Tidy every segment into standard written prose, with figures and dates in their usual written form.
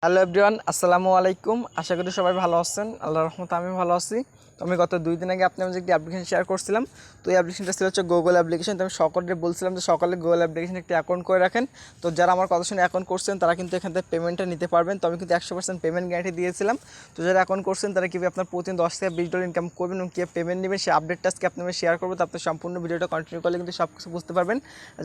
Hello everyone, আসসালামু আলাইকুম। আশা করি সবাই ভালো আছেন। আল্লাহর রহমতে আমি ভালো আছি। তো আমি গত 2 দিন আগে আপনার একটি অ্যাপ্লিকেশন শেয়ার করছিলাম। তো এই অ্যাপ্লিকেশনটা ছিল হচ্ছে গুগল অ্যাপ্লিকেশন। তো আমি সকলকে বলছিলাম যে সকলে গুগল অ্যাপ্লিকেশন একটি অ্যাকাউন্ট করে রাখেন। তো যারা আমার কথা শুনে অ্যাকাউন্ট করছেন তারা কিন্তু এখান থেকে পেমেন্টটা নিতে পারবেন। তো আমি কিন্তু 100% পেমেন্ট গ্যারান্টি দিয়েছিলাম। তো যারা অ্যাকাউন্ট করছেন তারা কীভাবে আপনার প্রতিদিন 10 থেকে 20 ডলার ইনকাম করবেন এবং কীভাবে পেমেন্ট নেবেন সেই আপডেটটা আজকে আপনাদের শেয়ার করবো। তো আপনি সম্পূর্ণ ভিডিওটা কন্টিনিউ করলে কিন্তু সব কিছু বুঝতে পারবেন।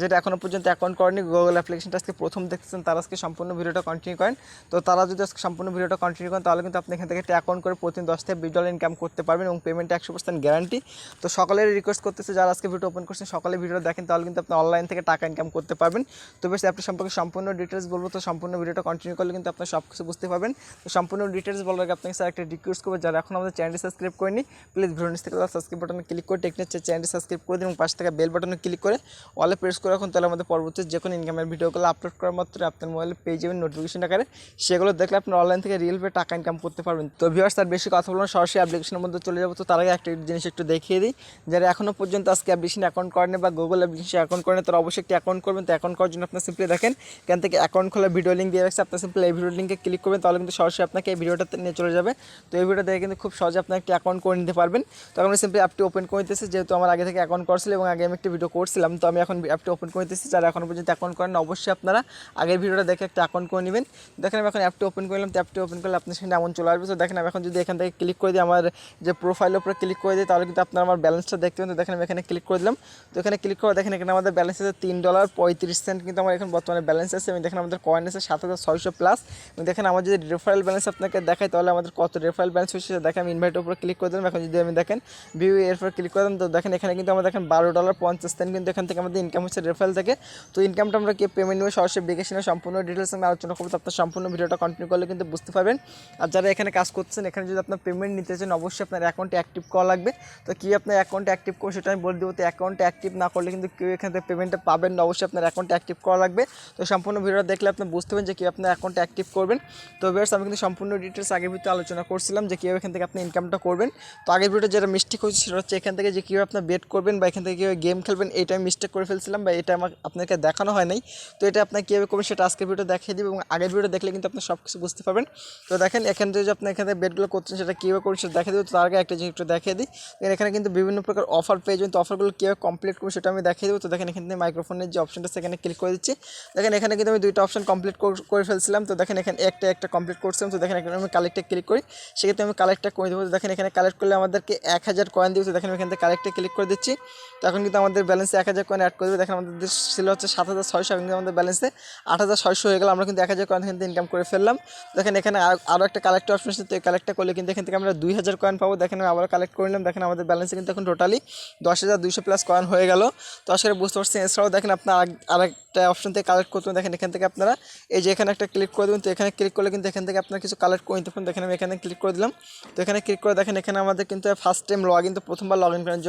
যেটা এখনও পর্যন্ত অ্যাকাউন্ট করেনি, গুগল অ্যাপ্লিকেশনটা আজকে প্রথম দেখতেছেন, তারা আজকে সম্পূর্ণ ভিডিওটা কন্টিনিউ করেন। তো তারা যদি আজকে সম্পূর্ণ ভিডিওটা কন্টিনিউ করেন তাহলে কিন্তু আপনি এখান থেকে একটা অ্যাকাউন্ট করে প্রতিদিন 10 থেকে 20 ডলার ইনকাম করতে পারবেন এবং পেমেন্ট 100% গ্যারান্টি। তো সকলের রিকোয়েস্ট করতেছে যারা আজকে ভিডিও ওপেন করছেন সকলে ভিডিও দেখেন, তাহলে কিন্তু আপনি অনলাইন থেকে টাকা ইনকাম করতে পারবেন। তো বেশ অ্যাপটি সম্পর্কে সম্পূর্ণ ডিটেলস বলবো। তো সম্পূর্ণ ভিডিওটা কন্টিনিউ করলে কিন্তু আপনি সব কিছু বুঝতে পারবেন। তো সম্পূর্ণ ডিটেলস বলার আগে আপনাকে স্যার একটা রিকোয়েস্ট করবো, যারা এখন আমাদের চ্যানেলটি সাবস্ক্রাইব করেনি প্লিজ ভিডিও নিচ থেকে সাবস্ক্রাইব বাটনে ক্লিক করে টেকনিক চ্যানেলটি সাবস্ক্রাইব করে দিন এবং পাশে থাকা বেল বাটনে ক্লিক করে অলে প্রেস করে রাখুন। তাহলে আমাদের পরবর্তী যে কোনো ইনকামের ভিডিওগুলো আপলোড করার মাত্র আপনার মোবাইলে পেয়ে যাবেন নোটিফিকেশন আকারে। সেগুলো দেখলে আপনি অনলাইন থেকে রিয়েল পে টাকা ইনকাম করতে পারবেন। তো ভিউয়ার্স, তার বেশি কথা বলবো না, সরাসরি অ্যাপ্লিকেশনের মধ্যে চলে যাবো। তো তার আগে একটা জিনিস একটু দেখিয়ে দিই, যারা এখনও পর্যন্ত আজকে অ্যাপ্লিকেশন অ্যাকাউন্ট করেন বা গুগল অ্যাপ্লিকেশন অ্যাকাউন্ট করেন তারা অবশ্যই একটি অ্যাকাউন্ট করবেন। তো অ্যাকাউন্ট করার জন্য আপনার সিম্পলি দেখেন এখান থেকে অ্যাকাউন্ট খোলা ভিডিও লিঙ্ক দিয়ে রাখছে, আপনার সিম্পলি এই ভিডিও লিঙ্কে ক্লিক করবেন, তাহলে কিন্তু সরাসরি আপনাকে এই ভিডিওটাতে নিয়ে চলে যাবে। তো এই ভিডিও দেখে কিন্তু খুব সহজে আপনি একটি অ্যাকাউন্ট করে নিতে পারবেন। তো আমি সিম্পলি অ্যাপটি ওপেন করে নিতেছি, যেহেতু আমার আগে থেকে অ্যাকাউন্ট করছিল এবং আগে আমি একটি ভিডিও করছিলাম। তো আমি এখন অ্যাপটি ওপেন করে নিতেছি। যারা এখনও পর্যন্ত অ্যাকাউন্ট করেন অবশ্যই আপনারা আগের ভিডিওটা দেখে একটা অ্যাকাউন্ট করে নেবেন। দেখেন আমি এখন অ্যাপটি ওপেন করলাম। তো অ্যাপটি ওপেন করলে আপনার সামনে এমন চলে আসবে। তো দেখেন আমি এখন যদি এখান থেকে ক্লিক করে দিই, আমার যে প্রোফাইলের উপরে ক্লিক করে দিই, তাহলে কিন্তু আপনার আমার ব্যালেন্সটা দেখতে পাবেন। তো দেখেন আমি এখানে ক্লিক করে দিলাম। তো এখানে ক্লিক করে দেখেন এখানে আমাদের ব্যালেন্স আছে $3.35 কিন্তু আমার এখন বর্তমানে ব্যালেন্স আছে। এবং দেখেন আমাদের কয়েন আছে 7600 প্লাস। এবং দেখেন আমার যদি রেফারেল ব্যালেন্স আপনাকে দেখায় তাহলে আমাদের কত রেফারেল ব্যালেন্স হচ্ছে দেখেন। আমি ইনভাইটের উপরে ক্লিক করে দিলাম। এখন যদি আমি দেখেন ভিউ এর উপর ক্লিক করে দিলাম, তো দেখেন এখানে কিন্তু আমরা দেখেন $12.50 কিন্তু এখান থেকে আমাদের ইনকাম হচ্ছে রেফারেল থেকে। তো ইনকামটা আমরা কি পেমেন্ট নেবে সরাসরি বিকাশ নিয়ে সম্পূর্ণ ডিটেলস আমি আলোচনা করবো। তো আপনার সম্পূর্ণ ভিডিওটা কন্টিনিউ করলে কিন্তু বুঝতে পারবেন। আর যারা এখানে কাজ করছেন, এখানে যদি আপনার পেমেন্ট নিতে চান অবশ্যই আপনার অ্যাকাউন্টে অ্যাক্টিভ করা লাগবে। তো কি আপনার অ্যাকাউন্টে অ্যাক্টিভ করে সেটা আমি বলে দেবো। তো অ্যাকাউন্টে অ্যাক্টিভ না করলে কিন্তু কেউ এখান থেকে পেমেন্টটা পাবেন না, অবশ্যই আপনার অ্যাকাউন্টে অ্যাক্টিভ করা লাগবে। তো সম্পূর্ণ ভিডিওটা দেখলে আপনি বুঝতে পারবেন যে কী আপনার অ্যাকাউন্টে অ্যাক্টিভ করবেন। তো ভিউয়ার্স, আমি কিন্তু সম্পূর্ণ ডিটেলস আগের ভিডিওতে আলোচনা করছিলাম যে কীভাবে এখান থেকে আপনি ইনকামটা করবেন। তো আগের ভিডিওতে যেটা মিস্টেক হয়েছে সেটা হচ্ছে এখান থেকে যে কীভাবে আপনার বেট করবেন বা এখান থেকে কীভাবে গেম খেলবেন, এইটা আমি মিস্টেক করে ফেলছিলাম বা এটা আমার আপনাকে দেখানো হয় নাই। তো এটা আপনার কীভাবে করবেন সেটা আজকের ভিডিও দেখিয়ে দেবে এবং আগের ভিডিও দেখলে কিন্তু আপনি সব কিছু বুঝতে পারবেন। তো দেখেন এখানে যে আপনি এখানে বেটগুলো করছেন সেটা কীভাবে করছেন সেটা দেখিয়ে দেবো। তো তার আগে একটা জিনিস একটু দেখিয়ে দিই, এখানে কিন্তু বিভিন্ন প্রকার অফার পেয়ে যাবেন। তো অফারগুলো কীভাবে কমপ্লিট করবো সেটা আমি দেখিয়ে দেবো। তো দেখেন এখানে মাইক্রোফোনের যে অপশনটা সেখানে ক্লিক করে দিচ্ছি। দেখেন এখানে কিন্তু আমি 2টা অপশন কমপ্লিট করে ফেলছিলাম। তো দেখেন এখানে একটা কমপ্লিট করছিলাম। তো দেখেন এখানে আমি কালেক্টে ক্লিক করি, সেক্ষেত্রে আমি কালেক্টটা করে দেবো। তো দেখেন এখানে কালেক্ট করলে আমাদেরকে 1000 কয়েন দিবে। তো দেখেন এখান থেকে কালেক্টে ক্লিক করে দিচ্ছি। তো এখন কিন্তু আমাদের ব্যালেন্সে 1000 কয়েন অ্যাড করে দেবে। দেখেন আমাদের ছিল হচ্ছে 7600, কিন্তু আমাদের ব্যালেন্সে 8600 হয়ে গেল। আমরা কিন্তু 1000 কয়েন কিন্তু ইনকাম করে ফেললাম। দেখেন এখানে আরও একটা কালেক্ট অপশন আছে। তো এই কালেক্টটা করলে কিন্তু এখান থেকে আমরা 2000 কয়েন পাবো। দেখেন আমি আবার কালেক্ট করে নিলাম। দেখেন আমাদের ব্যালেন্সে কিন্তু এখন টোটালি 10200 প্লাস কয়েন হয়ে গেল। তো আসলে বুঝতে পারছেন। এছাড়াও দেখেন আপনার আরেকটা অপশন থেকে কালেক্ট করতে দেখেন এখান থেকে আপনারা এই যে এখানে একটা ক্লিক করে দেবেন। তো এখানে ক্লিক করলে কিন্তু এখান থেকে আপনারা কিছু কালেক্ট করে নিতে পারেন। দেখেন আমি এখানে ক্লিক করে দিলাম। তো এখানে ক্লিক করে দেখেন এখানে আমাদের কিন্তু ফার্স্ট টাইম কিন্তু প্রথমবার লগ ইন করার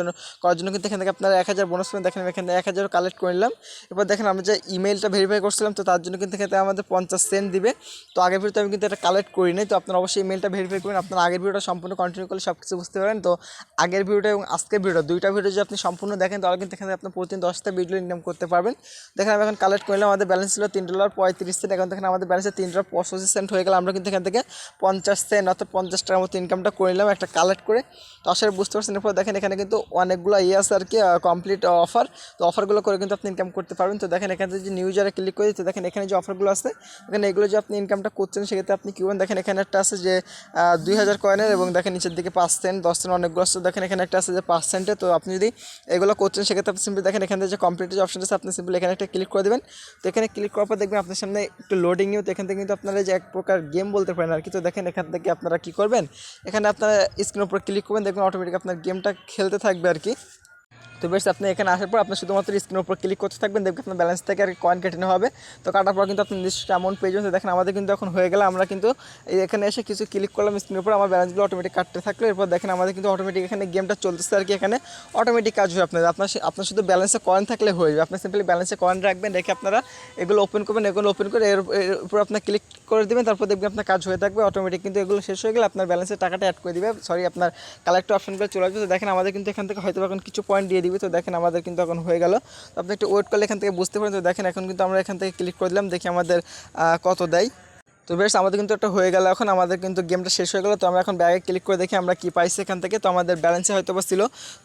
জন্য কিন্তু এখান থেকে আপনারা 1000 বোনাস পাবেন। দেখেন এখানে 1000 কালেক্ট করে নিলাম। এবার দেখেন আমরা যে ইমেলটা ভেরিফাই করছিলাম, তো তার জন্য কিন্তু এখানে আমাদের 50 সেন্ট দিবে। তো আগের ভিডিওতে আমি কিন্তু এটা কালেক্ট করি নাই। তো আপনারা অবশ্যই ইমেলটা ভেরিফাই করবেন। আপনার আগের ভিডিওটা সম্পূর্ণ কন্টিনিউ করলে সব কিছু বুঝতে পারেন। তো আগের ভিডিওটা এবং আজকের ভিডিও 2টা ভিডিও যদি আপনি সম্পূর্ণ দেখেন তাহলে কিন্তু এখানে আপনি প্রতিদিন 10টা ভিডিও ইনকাম করতে পারবেন। দেখেন আমি এখন কালেক্ট করলাম, আমাদের ব্যালেন্স ছিল $3.35। এখন দেখেন আমাদের ব্যালেন্সে $3.85 হয়ে গেল। আমরা কিন্তু এখান থেকে 50 সেন্ট অর্থাৎ 50 টাকার মতো ইনকামটা করে নিলাম একটা কালেক্ট করে। তো আসলে বুঝতে পারছেন। এরপর দেখেন এখানে কিন্তু অনেকগুলো আছে আর কি কমপ্লিট অফার। তো অফারগুলো করে কিন্তু আপনি ইনকাম করতে পারবেন। তো দেখেন এখানে যে নিউ ইউজারে ক্লিক করে দিতে দেখেন এখানে যে অফারগুলো আছে, এখানে এগুলো যে আপনি ইনকামটা করছেন সেক্ষেত্রে আপনি কী করবেন। দেখেন এখানে একটা আছে যে 2000 কয়েনের এবং দেখেন নিচের দিকে 5 সেন্ট 10 সেন্ট অনেকগুলো আছে। দেখেন এখানে একটা আছে যে 5 সেন্টে। তো আপনি যদি এগুলো করছেন সেক্ষেত্রে আপনি সিম্পলি দেখেন এখানে যে কমপ্লিট যে অপশন আছে আপনি সিম্পলি এখানে একটা ক্লিক করে দেবেন। তো এখানে ক্লিক করার পর দেখবেন আপনার সামনে একটু লোডিং নিউ। তো এখান থেকে কিন্তু আপনারা যে এক প্রকার গেম বলতে পারেন আর কি। তো দেখেন এখান থেকে আপনারা কী করবেন, এখানে আপনারা স্ক্রিনের উপর ক্লিক করবেন, দেখবেন অটোমেটিক আপনার গেমটা খেলতে থাকবে আর কি। তো বেশ আপনি এখানে আসার পর আপনি শুধুমাত্র স্ক্রিনের উপর ক্লিক করতে থাকবেন, দেখবেন আপনার ব্যালেন্স থেকে আর কয়েন কেটে নেওয়া হবে। তো কাটার পর কিন্তু আপনি নির্দিষ্ট অ্যামাউন্ট পেয়ে যাবেন। দেখেন আমাদের কিন্তু এখন হয়ে গেলে আমরা কিন্তু এখানে এসে কিছু ক্লিক করলাম স্ক্রিনের উপর, আমার ব্যালেন্সগুলো অটোমেটিক কাটতে থাকলো। এরপর দেখেন আমাদের কিন্তু অটোমেটিক এখানে গেমটা চলতেছে আর কি। এখানে অটোমেটিক কাজ হবে আপনার শুধু ব্যালেন্সে কয়েন থাকলে হয়ে যাবে। আপনি সিম্পলি ব্যালেন্সে কয়েন রাখবেন, রেখে আপনারা এগুলো ওপেন করবেন। এগুলো ওপেন করে এর উপর আপনার ক্লিক করে দেবেন, তারপর দেখবেন আপনার কাজ হয়ে থাকবে অটোমেটিক। কিন্তু এগুলো শেষ হয়ে গেলে আপনার ব্যালেন্সের টাকাটা অ্যাড করে দিবে, আপনার কালেক্ট অপশনগুলো চলে আসবে। তো দেখেন আমাদের কিন্তু এখান থেকে হয়তো এখন কিছু পয়েন্ট দিয়ে দিবে। তো দেখেন আমাদের কিন্তু এখন হয়ে গেল। তো আপনি একটু ওয়েট করলে এখান থেকে বুঝতে পারেন। তো দেখেন এখন কিন্তু আমরা এখান থেকে ক্লিক করে দিলাম, দেখি আমাদের কত দেয়। তো তো বেশ আমাদের কিন্তু একটা হয়ে গেল, এখন আমাদের কিন্তু গেমটা শেষ হয়ে গেল। তো আমরা এখন ব্যাগে ক্লিক করে দেখি আমরা কি পাইছি এখান থেকে। তো আমাদের ব্যালেন্সে হয়তো বা ছিল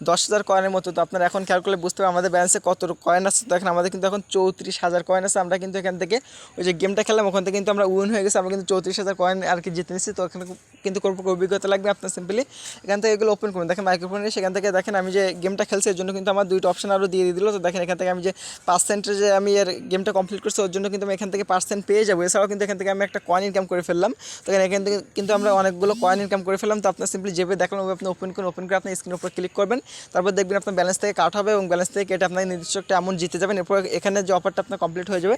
10,000 কয়েনের মতো। তো আপনারা এখন খেয়াল করলে বুঝতে পারবেন আমাদের ব্যালেন্সে কত কয়েন আছে। তো এখন আমাদের কিন্তু এখন 34,000 কয়েন আছে। আমরা কিন্তু এখান থেকে ওই যে গেমটা খেললাম ওখান থেকে কিন্তু আমরা উইন হয়ে গেছি, আমরা কিন্তু 34,000 কয়েন আর কি জিতে নিচ্ছি। তো এখানে কিন্তু কোনো অভিজ্ঞতা লাগবে আপনার, সিম্পলি এখান থেকে এগুলো ওপেন করুন। দেখেন মাইক্রোফোনে সেখান থেকে দেখেন আমি যে গেমটা খেলছি এর জন্য কিন্তু আমার 2টা অপশন আরও দিয়ে দিল। তো দেখেন এখান থেকে আমি যে পার্সেন্টেজে আমি এর গেমটা কমপ্লিট করছি ওর জন্য কিন্তু আমি এখান থেকে পার্সেন্ট পেয়ে যাবো। এছাড়াও কিন্তু এখান থেকে আমি একটা কয়েন ইনকাম করে ফেললাম। তো এখান থেকে কিন্তু আমরা অনেকগুলো কয়েন ইনকাম করে ফেললাম। তো আপনার সিম্পলি যেভাবে দেখলাম আপনি ওপেন করুন, ওপেন করে আপনি স্ক্রিনের উপর ক্লিক করবেন, তারপর দেখবেন আপনার ব্যালেন্স থেকে কাট হবে এবং ব্যালেন্স থেকে কেটে আপনার নির্দিষ্ট একটা অ্যামাউন্ট জিতে যাবেন। এরপর এখানে যে অফারটা আপনার কমপ্লিট হয়ে যাবে।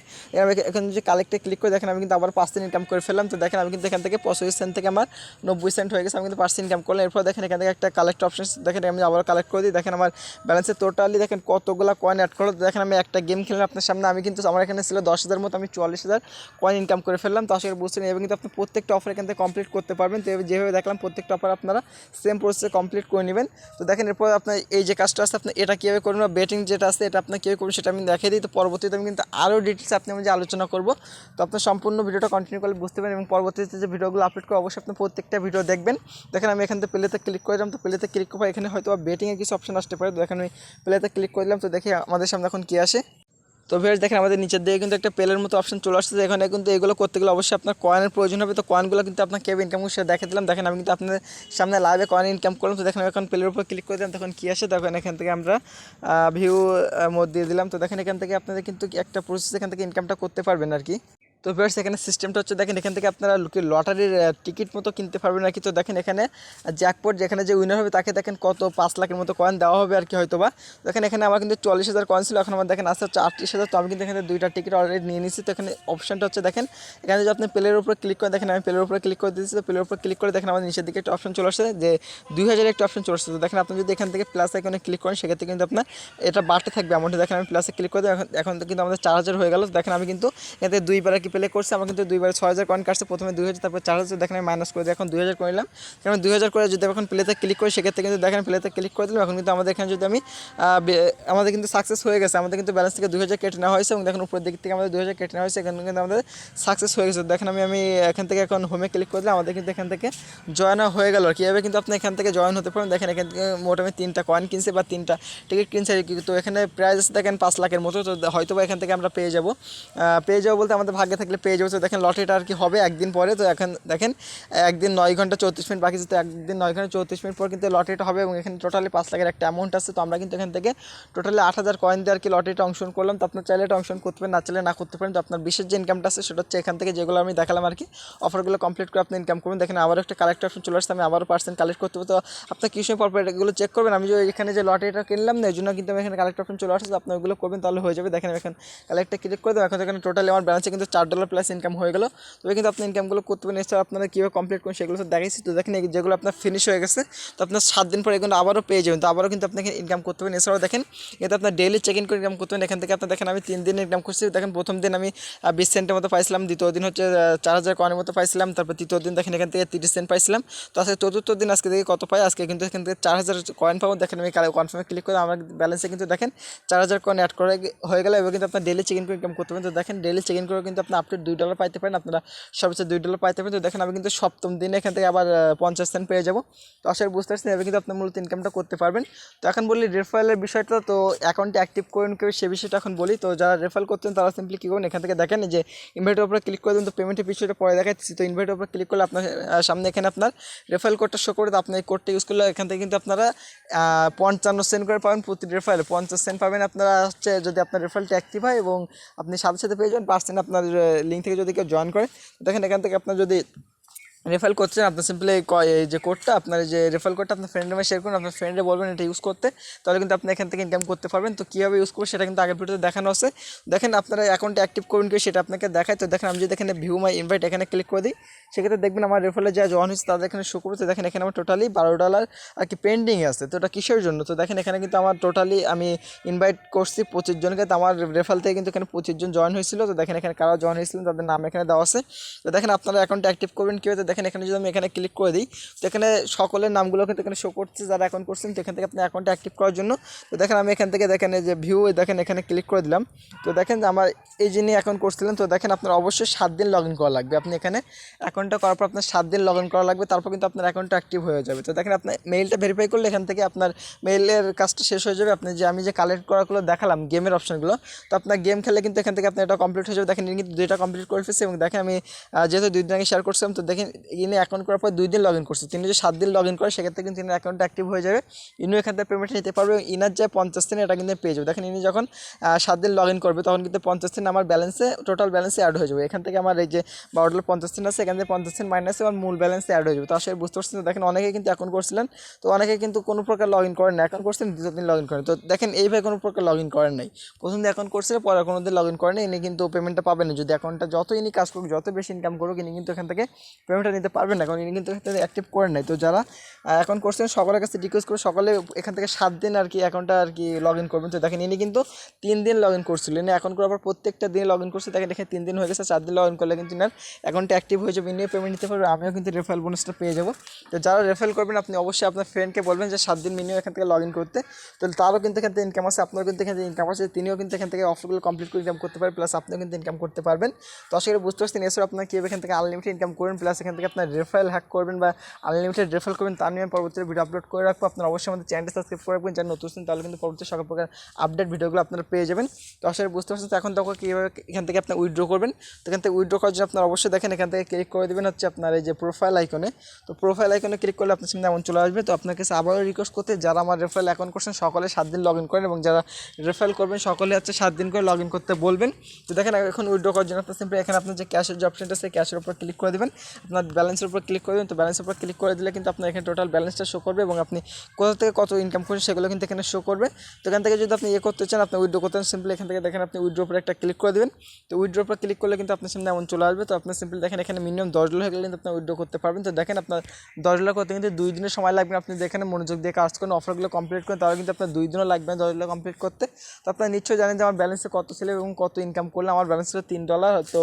এখানে যে কালেক্টে ক্লিক করে দেখেন আমি কিন্তু আবার 5 সেন্ট ইনকাম করে ফেললাম। তো দেখেন আমি কিন্তু এখান থেকে 25 সেন্ট থেকে আমার 90 সেন্ট হয়ে গেছে, আমি কিন্তু 5 সেন্ট ইনকাম করলাম। এরপর দেখেন এখান থেকে একটা কালেক্ট অপশন, দেখেন আমি আবার কালেক্ট করে দিই। দেখেন আমার ব্যালেন্সে টোটালি দেখেন কতগুলো কয়েন অ্যাড করলো। দেখেন আমি একটা গেম খেললাম আপনার সামনে, আমি কিন্তু আমার এখানে ছিল 10,000 মতো, আমি 44,000 কয়েন ইনকাম করে ফেললাম। তো আসলে বুঝছেন এবার কিন্তু আপনি প্রত্যেকটা অফার এখান থেকে কমপ্লিট করতে পারবেন। তো যেভাবে দেখলাম প্রত্যেকটা অফার আপনারা সেম প্রসেসে কমপ্লিট করে নেবেন। তো দেখেন এরপর আপনার এই যে কাজটা আছে আপনি এটা কীভাবে করবেন বা বেটিং যেটা আছে এটা আপনার কীভাবে করবেন সেটা আমি দেখিয়ে দিই। তো পরবর্তীতে আমি কিন্তু আরও ডিটেলস আপনি আমি যে আলোচনা করবো। তো আপনার সম্পূর্ণ ভিডিওটা কন্টিনিউ করলে বুঝতে পারেন এবং পরবর্তীতে যে ভিডিওগুলো আপলোড করে অবশ্যই আপনি প্রত্যেকটা ভিডিও দেখবেন। দেখেন আমি এখান থেকে প্লেতে ক্লিক করে দিলাম। তো প্লেতে ক্লিক করার এখানে হয়তো বেটিংয়ের কিছু অপশন আসতে পারে। তো দেখেন আমি প্লেতে ক্লিক করে দিলাম। তো দেখি আমাদের সামনে এখন কী আসে। তো ভিউয়ার্স দেখেন আমাদের নিচের দিকে কিন্তু একটা পেলের মতো অপশন চলে আসছে। এখানে কিন্তু এগুলো করতে গেলে অবশ্যই আপনার কয়েনের প্রয়োজন হবে। তো কয়েনগুলো কিন্তু আপনার কীভাবে ইনকাম সেটা দেখে দিলাম। দেখেন আমি কিন্তু আপনাদের সামনে লাইভে কয়েন ইনকাম করলাম। তো দেখেন এখন প্লের উপর ক্লিক করে দিলাম, তখন কী আসে দেখেন এখান থেকে আমরা ভিউ মোড দিয়ে দিলাম। তো দেখেন এখান থেকে আপনাদের কিন্তু একটা প্রসেস এখান থেকে ইনকামটা করতে পারবেন আর কি। তো ভিউয়ার্স এখানে সিস্টেমটা হচ্ছে দেখেন এখান থেকে আপনারা লটারির টিকিট মতো কিনতে পারবেন আর কি। তো দেখেন এখানে জ্যাকপট যেখানে যে উইনার হবে তাকে দেখেন কত 5 লাখের মতো কয়েন দেওয়া হবে আর কি হয়তো বা। দেখেন এখানে আমার কিন্তু 40,000 কয়েন ছিল, এখন আমার দেখেন আসছে হচ্ছে 38,000। তো আমি কিন্তু এখানে 2টা টিকিট অলরেডি নিয়ে নিচ্ছি। তো এখানে অপশনটা হচ্ছে দেখেন এখানে যদি আপনি প্লের উপর ক্লিক করে দেখেন আমি প্লের উপর ক্লিক করে দিচ্ছি। তো প্লের উপর ক্লিক করে দেখেন আমাদের নিচের দিকে একটা অপশন চলে আসছে যে 2,000 একটা অপশন চলে আসছে। তো দেখেন আপনি যদি এখান থেকে প্লাস আইকনে ক্লিক করেন সেক্ষেত্রে কিন্তু আপনার এটা বাড়তে থাকবে অ্যামাউন্টে। দেখেন আমি প্লাসে ক্লিক করে দিই, এখন কিন্তু আমাদের 4,000 হয়ে গেল। দেখেন আমি কিন্তু এতে 2বার আর কি প্লে করছি, আমার কিন্তু 2বার 6,000 কয়েন কাটছে, প্রথমে 2,000 তারপর 4,000। দেখেন আমি মাইনাস করে দিই, এখন 2,000 করে নিলাম। কারণ 2,000 করে যদি এখন প্লেতে ক্লিক করি সেক্ষেত্রে কিন্তু দেখেন প্লেতে ক্লিক করে দিলাম। এখন কিন্তু আমাদের এখানে যদি আমি আমাদের কিন্তু সাকসেস হয়ে গেছে, আমাদের কিন্তু ব্যালেন্স থেকে 2,000 কেটে নেওয়া হয়েছে এবং দেখেন উপরের দিক থেকে আমাদের 2,000 কেটে নেওয়া হয়েছে। এখানে কিন্তু আমাদের সাকসেস হয়ে গেছে। দেখেন আমি এখান থেকে এখন হোমে ক্লিক করে দিলাম, আমাদের কিন্তু এখান থেকে জয়েন হয়ে গেল। কীভাবে কিন্তু আপনি এখান থেকে জয়েন হতে পারেন দেখেন এখান থেকে মোট আমি 3টা কয়েন কিনছি বা 3টা টিকিট কিনছি। তো এখানে প্রাইস আছে দেখেন 5 লাখের মতো। তো হয়তো বা এখান থেকে আমরা পেয়ে যাবো বলতে আমাদের ভাগ্যে থাকলে পেয়ে যাবো। তো দেখেন লটারিটা আর কি হবে একদিন পরে। তো এখন দেখেন একদিন 9 ঘন্টা 34 মিনিট বাকি, যেহেতু একদিন 9 ঘন্টা 34 মিনিট পর কিন্তু লটারিটা হবে এবং এখানে টোটালি 5 লাখের একটা অ্যামাউন্ট আছে। তো আমরা কিন্তু এখান থেকে টোটালি 8,000 কয়েন দিয়ে আর কি লটারিটা অংশগ্রহণ করলাম। তো আপনার চাইলে এটা অংশগ্রহণ করতে পারেন, না চাইলে না করতে পারেন। তো আপনার বিশেষ যে ইনকামটা আছে সেটা হচ্ছে এখান থেকে যেগুলো আমি দেখালাম আর কি অফারগুলো কমপ্লিট করে আপনি ইনকাম করবেন। দেখেন আবারও একটা কালেক্ট অপশন চলে আসছে, আমি আবারও পার্সেন্ট কালেক্ট করতে হবে। তো আপনার কিছু সময় পর এগুলো চেক করবেন। আমি যে এখানে যে লটারিটা কিনলাম না এই জন্য কিন্তু আমি এখানে কালেক্ট অপশন চলে আসছে, আপনি ওগুলো করবেন তাহলে হয়ে যাবে। দেখেন এখন কালেক্টে ক্লিক করে দেবো, এখন এখানে টোটালি আমার ব্যালেন্সে কিন্তু $4 প্লাস ইনকাম হয়ে গেল। তবে কিন্তু আপনি ইনকামগুলো করতে পারেন। এছাড়া আপনারা কীভাবে কমপ্লিট করুন সেগুলো তো দেখাইছি। তো দেখেন যেগুলো আপনার ফিনিশ হয়ে গেছে তো আপনার 7 দিন পর এগুলো আবারও পেয়ে যাবেন। তো আবারও কিন্তু আপনাকে ইনকাম করতে পারেন। এছাড়াও দেখেন এতে আপনার ডেইলি চেক ইন করে ইনকাম করতে পারেন। এখান থেকে আপনার দেখেন আমি 3 দিন ইনকাম করছি। দেখেন প্রথম দিন আমি 20 সেন্টের মতো পাইছিলাম, দ্বিতীয় দিন হচ্ছে 4,000 কয়েনের মতো পাইছিলাম, তারপর তৃতীয় দিন দেখেন এখান থেকে 30 সেন্ট পাইছিলাম। তো আজকে চতুর্থ দিন আজকে দেখি কত পাই, আজকে কিন্তু এখান থেকে 4,000 কয়েন পাবো। দেখেন আমি কনফার্মে ক্লিক করে আমার ব্যালেন্সে কিন্তু দেখেন 4,000 কয়েন অ্যাড করে হয়ে গেল। এবার কিন্তু আপনার ডেইলি চেক ইন করে ইনকাম করতে পারেন। তো দেখেন ডেইলি চেক ইন করে কিন্তু আপনি আপটু $2 পাইতে পারেন, আপনারা সবচেয়ে $2 পাইতে পারেন। তো দেখেন আমি কিন্তু সপ্তম দিনে এখান থেকে আবার 50 সেন্ট পেয়ে যাবো। তো আশা করি বুঝতে পারছেন এবার কিন্তু আপনি মূলত ইনকামটা করতে পারবেন। তো এখন বলি রেফারেলের বিষয়টা, তো অ্যাকাউন্টে অ্যাক্টিভ করুন কেউ সে বিষয়টা এখন বলি। তো যারা রেফার করতেন তারা সিম্পলি কী করবেন, এখান থেকে দেখেন যে ইনভাইটের উপরে ক্লিক করে দেন। তো পেমেন্টের বিষয়টা পরে দেখাচ্ছি। তো ইনভাইটের উপরে ক্লিক করলে আপনার সামনে এখানে আপনার রেফারেল কোডটা শো করে, তো আপনি এই কোডটা ইউজ করলে এখান থেকে কিন্তু আপনারা 55 সেন্ট করে পাবেন প্রতি রেফারেল, 50 সেন্ট পাবেন আপনারা হচ্ছে যদি আপনার রেফারেলটা অ্যাক্টিভ হয় এবং আপনি সাথে সাথে পেয়ে যাবেন পার্সেন্ট আপনার লিঙ্ক থেকে যদি কেউ জয়েন করে। দেখেন এখান থেকে আপনার যদি রেফার করছেন আপনার সিম্পলি এই যে কোডটা আপনার যে রেফার কোডটা আপনার ফ্রেন্ডের মধ্যে শেয়ার করুন, আপনার ফ্রেন্ডে বলবেন এটা ইউজ করতে, তাহলে কিন্তু আপনি এখান থেকে ইনকাম করতে পারবেন। তো কীভাবে ইউজ করবেন সেটা কিন্তু আগের ভিডিওতে দেখানো আছে। দেখেন আপনারা অ্যাকাউন্টে অ্যাক্টিভ করুন কি সেটা আপনাকে দেখায়। তো দেখেন আমি যদি এখানে ভিউ মাই ইনভাইট এখানে ক্লিক করে দিই সেক্ষেত্রে দেখবেন আমার রেফারেলে যা জয়েন হয়েছে তাদের এখানে শো করছে। দেখেন এখানে আমার টোটালি $12 আর কি পেন্ডিং আছে। তো এটা কিসের জন্য, তো দেখেন এখানে কিন্তু আমার টোটালি আমি ইনভাইট করছি 25 জনকে। তো আমার রেফারেল থেকে কিন্তু এখানে 25 জন জয়েন হয়েছিল। তো দেখেন এখানে কারা জয়েন হয়েছিলেন তাদের নাম এখানে দেওয়া আছে। তো দেখেন আপনারা অ্যাকাউন্টে অ্যাক্টিভ করবেন কীভাবে, দেখেন দেখেন এখানে যদি আমি এখানে ক্লিক করে দিই, তো এখানে সকলের নামগুলো কিন্তু এখানে শো করছে যারা অ্যাকাউন্ট করছেন। তো এখান থেকে আপনি অ্যাকাউন্টটা অ্যাক্টিভ করার জন্য, তো দেখেন আমি এখান থেকে দেখেন এই যে ভিউ, দেখেন এখানে ক্লিক করে দিলাম। তো দেখেন যে আমার এই যিনি অ্যাকাউন্ট করছিলেন, তো দেখেন আপনার অবশ্যই 7 দিন লগ ইন করা লাগবে। আপনি এখানে অ্যাকাউন্টটা করার পর আপনার 7 দিন লগ ইন করা লাগবে, তারপর কিন্তু আপনার অ্যাকাউন্টটা অ্যাক্টিভ হয়ে যাবে। তো দেখেন আপনার মেইলটা ভেরিফাই করলে এখান থেকে আপনার মেইলের কাজটা শেষ হয়ে যাবে। আপনি যে আমি যে কালেক্ট করাগুলো দেখালাম গেমের অপশনগুলো, তো আপনার গেম খেলে কিন্তু এখান থেকে আপনার এটা কমপ্লিট হয়ে যাবে। দেখেন ইনি কিন্তু 2টা কমপ্লিট করে ফেলছে এবং দেখেন আমি যেহেতু 2 দিন আগে শেয়ার করছিলাম, তো দেখেন ইনি অ্যাকাউন্ট করার পর 2 দিন লগ ইন করছে। তিনি যদি 7 দিন লগ ইন করে সেক্ষেত্রে কিন্তু ইনার অ্যাকাউন্টটা অ্যাক্টিভ হয়ে যাবে, ইনিও এখান থেকে পেমেন্ট নিতে পারবে। ইনার যে 50 দিন এটা কিন্তু পেয়ে যাবে। দেখেন ইনি যখন 7 দিন লগ ইন করবে তখন কিন্তু 50 দিন আমার ব্যালেন্সে, টোটাল ব্যালেন্সে অ্যাড হয়ে যাবে। এখান থেকে আমার এই যে $12 50 আছে, এখান থেকে 50 মাইনাসে আমার মূল ব্যালেন্সে অ্যাড হয়ে যাবে। তো আসলে বুঝতে পারছেন, দেখেন অনেকে কিন্তু অ্যাকাউন্ট করছিলেন, তো অনেকে কিন্তু কোনো প্রকার লগ ইন করেন না, অ্যাকাউন্ট করছেন 2 দিন লগ ইন করেন। তো দেখেন এইভাবে কোনো প্রকার লগ ইন করেন নাই, প্রথম দিন অ্যাকাউন্ট করছে পরে কোনো দিন লগ ইন করেন, ইনি কিন্তু পেমেন্টটা পাবেন না। যদি অ্যাকাউন্টটা যত ইনি কাজ করুক, যত বেশি ইনকাম করুক, ইনি কিন্তু এখান থেকে পেমেন্টটা নিতে পারবেন না, কারণ ইনি কিন্তু এখান থেকে অ্যাক্টিভ করেন নাই। তো যারা অ্যাকাউন্ট করছেন সকলের কাছে রিকোয়েস্ট করে সকলে এখান থেকে 7 দিন আর কি অ্যাকাউন্টটা আর কি লগ ইন করবেন। তো দেখেন ইনি কিন্তু 3 দিন লগ ইন করছিলেন, ইনি অ্যাকাউন্ট করার পর প্রত্যেকটা দিন লগ ইন করছে। দেখেন 3 দিন হয়ে গেছে, 4 দিন লগ ইন করলে কিন্তু ইনার অ্যাকাউন্টটা অ্যাক্টিভ হয়ে যাবে, ইনিও পেমেন্ট নিতে পারবে, আমিও কিন্তু রেফারেল বোনাসটা পেয়ে যাবো। তো যারা রেফারেল করবেন আপনি অবশ্যই আপনার ফ্রেন্ডকে বলবেন যে 7 দিন মিনিমাম এখান থেকে লগ ইন করতে, তো তারও কিন্তু এখান থেকে ইনকাম আছে, আপনারও কিন্তু এখান থেকে ইনকাম আছে, তিনিও কিন্তু এখান থেকে অফারগুলো কমপ্লিট করে ইনকাম করতে পারেন, প্লাস আপনিও কিন্তু ইনকাম করতে পারবেন। তো আশা করি বুঝতে পারছেন এছাড়া আপনার কীভাবে এখান থেকে আনলিমিটেড ইনকাম করবেন, প্লাস এখান থেকে আপনার রেফারেল হ্যাক করবেন বা আনলিমিটেড রেফারেল করবেন, তার নিয়ে পরবর্তী ভিডিও আপলোড করে রাখবো। আপনারা অবশ্যই আমাদের চ্যানেলটা সাবস্ক্রাইব করে রাখবেন, যারা নতুন আছেন তাহলে কিন্তু পরবর্তী সকল প্রকার আপডেট ভিডিওগুলো আপনারা পেয়ে যাবেন। তো আশা করি বুঝতে পারছেন। তো এখন তখন কীভাবে এখান থেকে আপনি উইথড্র করবেন, তো এখান থেকে উইথড্র করার জন্য আপনারা অবশ্যই দেখেন এখান থেকে ক্লিক করে দেবেন হচ্ছে আপনার এই যে প্রোফাইল আইকনে। তো প্রোফাইল আইকনে ক্লিক করলে আপনার সামনে এমন চলে আসবে। তো আপনার কাছে আবারও রিকোয়েস্ট করতে, যারা আমার রেফারেল অ্যাকাউন্ট করছেন সকলে 7 দিন লগ ইন করেন, এবং যারা রেফারেল করবেন সকলে হচ্ছে 7 দিন করে লগ ইন করতে বলবেন। তো দেখেন এখন উইথড্র করার জন্য আপনার সিম্পলি এখানে আপনার যে ক্যাশের যে অপশনটা আছে ক্যাশের উপর ক্লিক করে দেবেন, আপনার ব্যালেন্সের উপর ক্লিক করে দেবেন। তো ব্যালেন্সের উপর ক্লিক করে দিলে কিন্তু আপনার এখানে টোটাল ব্যালেন্সটা শো করবে এবং আপনি কোথা থেকে কত ইনকাম করেন সেগুলো কিন্তু এখানে শো করবে। তো এখান থেকে যদি আপনি করতে চান, আপনি উইথড্র করতে চান, সিম্পলি এখান থেকে দেখেন আপনি উইথড্র উপর একটা ক্লিক করে দেবেন। তো উইথড্র উপর ক্লিক করলে কিন্তু আপনার সামনে এমন চলে আসবে। তো আপনি সিম্পলি দেখেন এখানে মিনিমাম $10 হয়ে গেলে কিন্তু আপনি উইথড্র করতে পারবেন। তো দেখেন আপনার $10 করতে কিন্তু 2 দিনের সময় লাগবে। আপনি যেখানে মনোযোগ দিয়ে কাজ করেন, অফারগুলো কমপ্লিট করেন, তাহলে কিন্তু আপনার 2 দিনও লাগবে না $10 কমপ্লিট করতে। তো আপনারা নিশ্চয়ই জানেন যে আমার ব্যালেন্সে কত ছিল এবং কত ইনকাম করলাম। আমার ব্যালেন্স ছিল $3, তো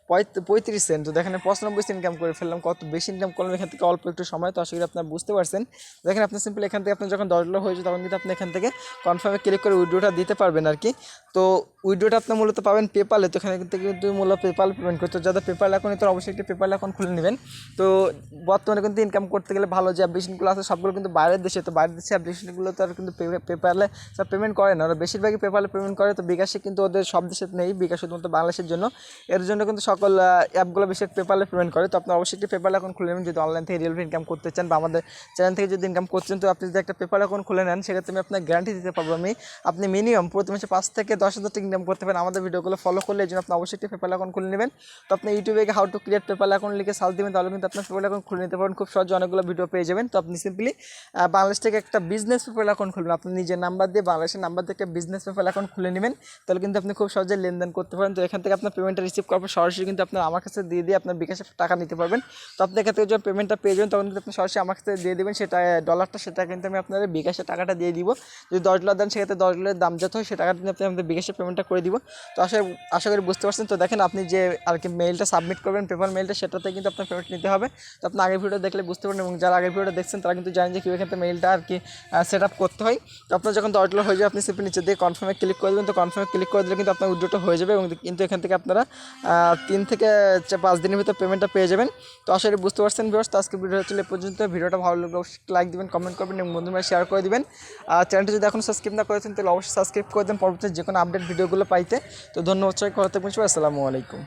35 সেন্ট। তো দেখেন 95 সেন্ট ইনকাম করে ফেললাম, কত বেশি ইনকাম করলাম এখান থেকে অল্প একটু সময়। তো আসলে আপনারা বুঝতে পারছেন। দেখেন আপনি সিম্পলি এখান থেকে আপনার যখন $10 হয়ে যায় তখন কিন্তু আপনি এখান থেকে কনফার্মে ক্লিক করে উইথড্রটা দিতে পারবেন আর কি। তো উইথড্রটা আপনি মূলত পাবেন পেপালে। তো এখানে থেকে কিন্তু মূলত পেপাল পেমেন্ট করতে, যাদের পেপাল অ্যাকাউন্ট তো অবশ্যই একটি পেপাল অ্যাকাউন্ট খুলে নেবেন। তো বর্তমানে কিন্তু ইনকাম করতে গেলে ভালো যে অ্যাপ্লিকেশনগুলো আছে সবগুলো কিন্তু বাইরের দেশে, তো বাইরের দেশে অ্যাপ্লিকেশনগুলো তো আর কিন্তু পেপালে সব পেমেন্ট করে না, ওরা বেশিরভাগই পেপালে পেমেন্ট করে। তো বিকাশে কিন্তু ওদের সব দেশে নেই, বিকাশ শুধুমাত্র বাংলাদেশের জন্য, এর জন্য কিন্তু সকল অ্যাপগুলো বেশি পেপালে পেমেন্ট করে। তো আপনার অবশ্যই একটি পেপাল অ্যাকাউন্ট খুলে নেবেন যদি অনলাইন থেকে রিয়েল ইনকাম করতে চান, বা আমাদের চ্যানেল থেকে যদি ইনকাম করছেন। তো আপনি যদি একটা পেপাল অ্যাকাউন্ট খুলে নেন সেক্ষেত্রে আমি আপনার গ্যারান্টি দিতে পারবো আপনি মিনিমাম প্রতি মাসে 5 থেকে 10,000 টাকা ইনকাম করতে পারেন আমাদের ভিডিওগুলো ফলো করলে। এই জন্য আপনি অবশ্যই একটি পেপাল অ্যাকাউন্ট খুলে নেবেন। তো আপনি ইউটিউবে how to create PayPal account লিখে সার্চ দেবেন, তাহলে কিন্তু আপনার পেপাল অ্যাকাউন্ট খুলে নিতে পারেন, খুব সহজে অনেকগুলো ভিডিও পেয়ে যাবেন। তো আপনি সিম্পলি বাংলাদেশ থেকে একটা বিজনেস পেপাল অ্যাকাউন্ট খুলবেন, আপনি নিজের নাম্বার দিয়ে বাংলাদেশের নাম্বার দিয়ে একটা বিজনেস পেপাল অ্যাকাউন্ট খুলে নেবেন, তাহলে কিন্তু আপনি খুব সহজে লেনদেন করতে পারেন। তো এখান থেকে আপনার পেমেন্টটা রিসিভ করার পর সরাসরি কিন্তু আপনার আমার কাছে দিয়ে আপনার বিকাশে টাকা নিতে পারবেন। তো আপনি এখান থেকে যখন পেমেন্টটা পেয়ে যাবেন তখন কিন্তু আপনি সরাসরি আমার কাছে দিয়ে দেবেন সেটা ডলারটা, সেটা কিন্তু আমি আপনাদের বিকাশে টাকাটা দিয়ে দিব। যদি $10 দেন সেক্ষেত্রে $10 দাম যত হয় সে টাকাটা আপনি আমাদের বিকাশে পেমেন্টটা করে দিব। তো আশা করি বুঝতে পারছেন। তো দেখেন আপনি যে আর কি মেইলটা সাবমিট করবেন পেপার মেইলটা, সেটাতে কিন্তু আপনার পেমেন্ট নিতে হবে। তো আপনি আগের ভিডিও দেখলে বুঝতে পারেন, এবং যারা আগের ভিডিওটা দেখছেন তারা কিন্তু জানেন যে কীভাবে এখান থেকে মেইলটা আর কি সেট আপ করতে হয়। তো আপনার যখন $10 হয়ে যাবে আপনি সিম্পলি নিচে দিয়ে কনফার্মে ক্লিক করে দেবেন। তো কনফার্মে ক্লিক করে দিলে কিন্তু আপনার উইথড্রটা হয়ে যাবে, এবং কিন্তু এখান থেকে আপনারা 3 থেকে 5 দিনের ভিতরে পেমেন্টটা পেয়ে যাবেন। তো আশা করি বুঝতে পারছেন ভিউয়ার্স। তো আজকে ভিডিও হচ্ছে এ পর্যন্ত। ভিডিওটা ভালো লাগলে অবশ্যই লাইক দিবেন, কমেন্ট করবেন এবং বন্ধুরা শেয়ার করে দিবেন। চ্যানেলটা যদি এখন সাবস্ক্রাইব না করেছেন তাহলে অবশ্যই সাবস্ক্রাইব করে দেন পরবর্তী যে কোনো আপডেট ভিডিওগুলো পাইতে। তো ধন্যবাদ সবাইকে, ভালো থাকবেন সবাই, আসসালামু আলাইকুম।